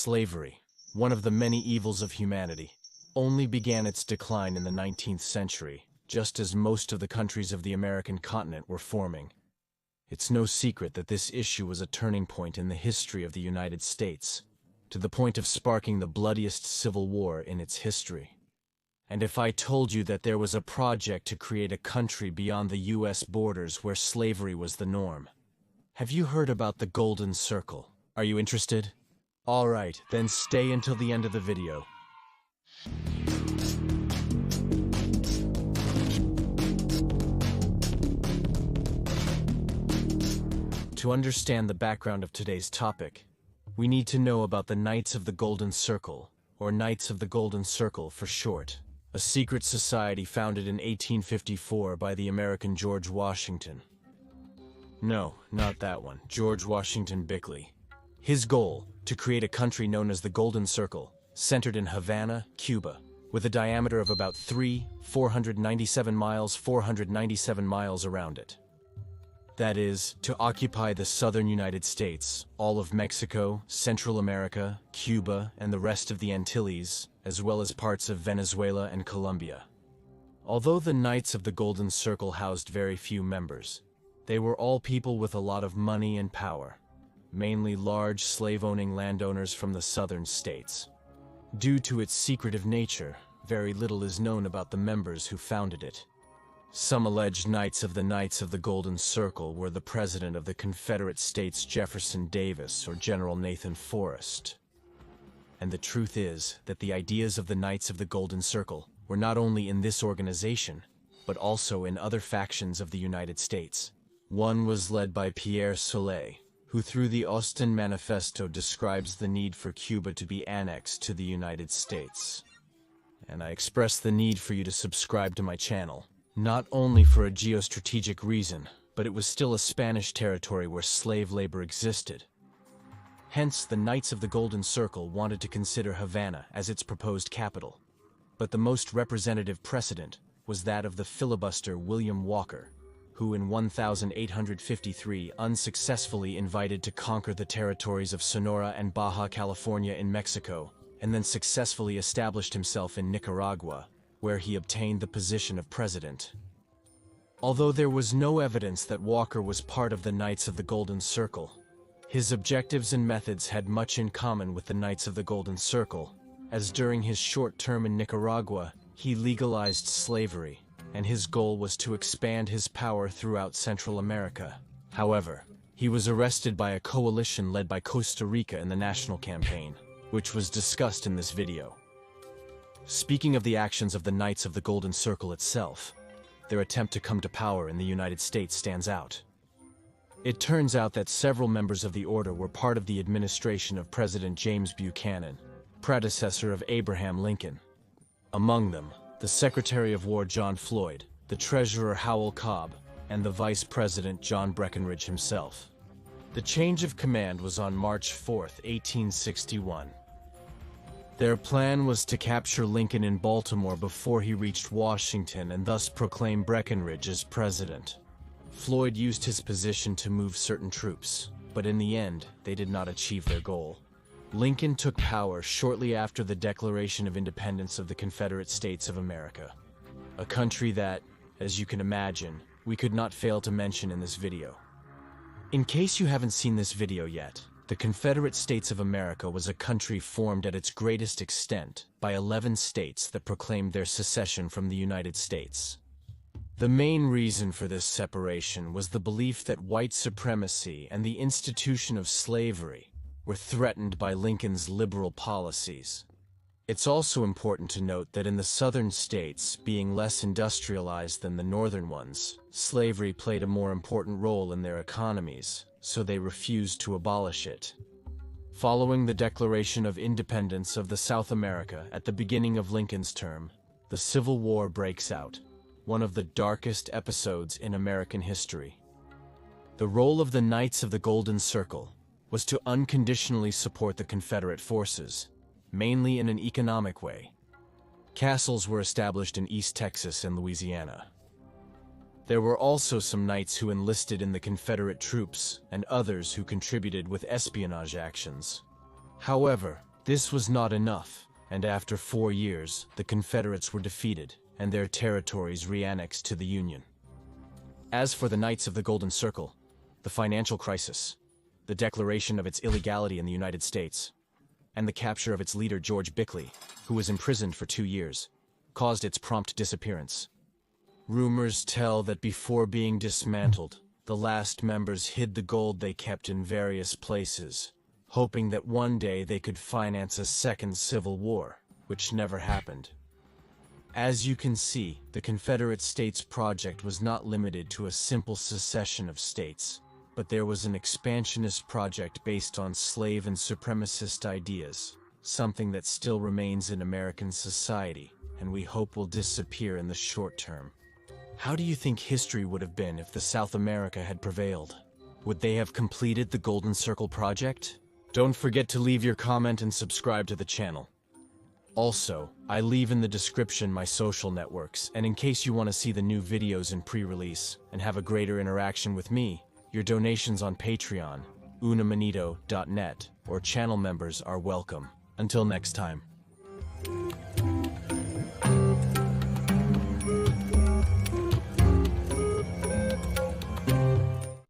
Slavery, one of the many evils of humanity, only began its decline in the 19th century, just as most of the countries of the American continent were forming. It's no secret that this issue was a turning point in the history of the United States, to the point of sparking the bloodiest civil war in its history. And if I told you that there was a project to create a country beyond the U.S. borders where slavery was the norm? Have you heard about the Golden Circle? Are you interested? All right, then stay until the end of the video. To understand the background of today's topic, we need to know about the Knights of the Golden Circle, or Knights of the Golden Circle for short, a secret society founded in 1854 by the American George Washington. No, not that one, George Washington Bickley. His goal, to create a country known as the Golden Circle, centered in Havana, Cuba, with a diameter of about 497 miles around it. That is, to occupy the southern United States, all of Mexico, Central America, Cuba, and the rest of the Antilles, as well as parts of Venezuela and Colombia. Although the Knights of the Golden Circle housed very few members, they were all people with a lot of money and power, mainly large slave-owning landowners from the southern states. Due to its secretive nature, very little is known about the members who founded it. Some alleged Knights of the Golden Circle were the President of the Confederate States Jefferson Davis or General Nathan Forrest. And the truth is that the ideas of the Knights of the Golden Circle were not only in this organization, but also in other factions of the United States. One was led by Pierre Solé, who through the Austin Manifesto describes the need for Cuba to be annexed to the United States. And I express the need for you to subscribe to my channel. Not only for a geostrategic reason, but it was still a Spanish territory where slave labor existed. Hence, the Knights of the Golden Circle wanted to consider Havana as its proposed capital. But the most representative precedent was that of the filibuster William Walker, who in 1853 unsuccessfully invited to conquer the territories of Sonora and Baja California in Mexico, and then successfully established himself in Nicaragua, where he obtained the position of president. Although there was no evidence that Walker was part of the Knights of the Golden Circle, his objectives and methods had much in common with the Knights of the Golden Circle, as during his short term in Nicaragua, he legalized slavery, and his goal was to expand his power throughout Central America. However, he was arrested by a coalition led by Costa Rica in the national campaign, which was discussed in this video. Speaking of the actions of the Knights of the Golden Circle itself, their attempt to come to power in the United States stands out. It turns out that several members of the order were part of the administration of President James Buchanan, predecessor of Abraham Lincoln. Among them, the Secretary of War John Floyd, the Treasurer Howell Cobb, and the Vice President John Breckinridge himself. The change of command was on March 4, 1861. Their plan was to capture Lincoln in Baltimore before he reached Washington and thus proclaim Breckinridge as president. Floyd used his position to move certain troops, but in the end, they did not achieve their goal. Lincoln took power shortly after the Declaration of Independence of the Confederate States of America, a country that, as you can imagine, we could not fail to mention in this video. In case you haven't seen this video yet, the Confederate States of America was a country formed at its greatest extent by 11 states that proclaimed their secession from the United States. The main reason for this separation was the belief that white supremacy and the institution of slavery were threatened by Lincoln's liberal policies. It's also important to note that in the southern states, being less industrialized than the northern ones, slavery played a more important role in their economies, so they refused to abolish it. Following the Declaration of Independence of the South America at the beginning of Lincoln's term, the Civil War breaks out, one of the darkest episodes in American history. The role of the Knights of the Golden Circle was to unconditionally support the Confederate forces, mainly in an economic way. Castles were established in East Texas and Louisiana. There were also some knights who enlisted in the Confederate troops and others who contributed with espionage actions. However, This was not enough, and after 4 years, the Confederates were defeated, and their territories re-annexed to the Union. As for the Knights of the Golden Circle, the financial crisis, the declaration of its illegality in the United States, and the capture of its leader George Bickley, who was imprisoned for 2 years, caused its prompt disappearance. Rumors tell that before being dismantled, the last members hid the gold they kept in various places, hoping that one day they could finance a second civil war, which never happened. As you can see, the Confederate States project was not limited to a simple secession of states, but there was an expansionist project based on slave and supremacist ideas, something that still remains in American society, and we hope will disappear in the short term. How do you think history would have been if the South America had prevailed? Would they have completed the Golden Circle project? Don't forget to leave your comment and subscribe to the channel. Also, I leave in the description my social networks, and in case you want to see the new videos in pre-release and have a greater interaction with me, your donations on Patreon, unamanito.net, or channel members are welcome. Until next time.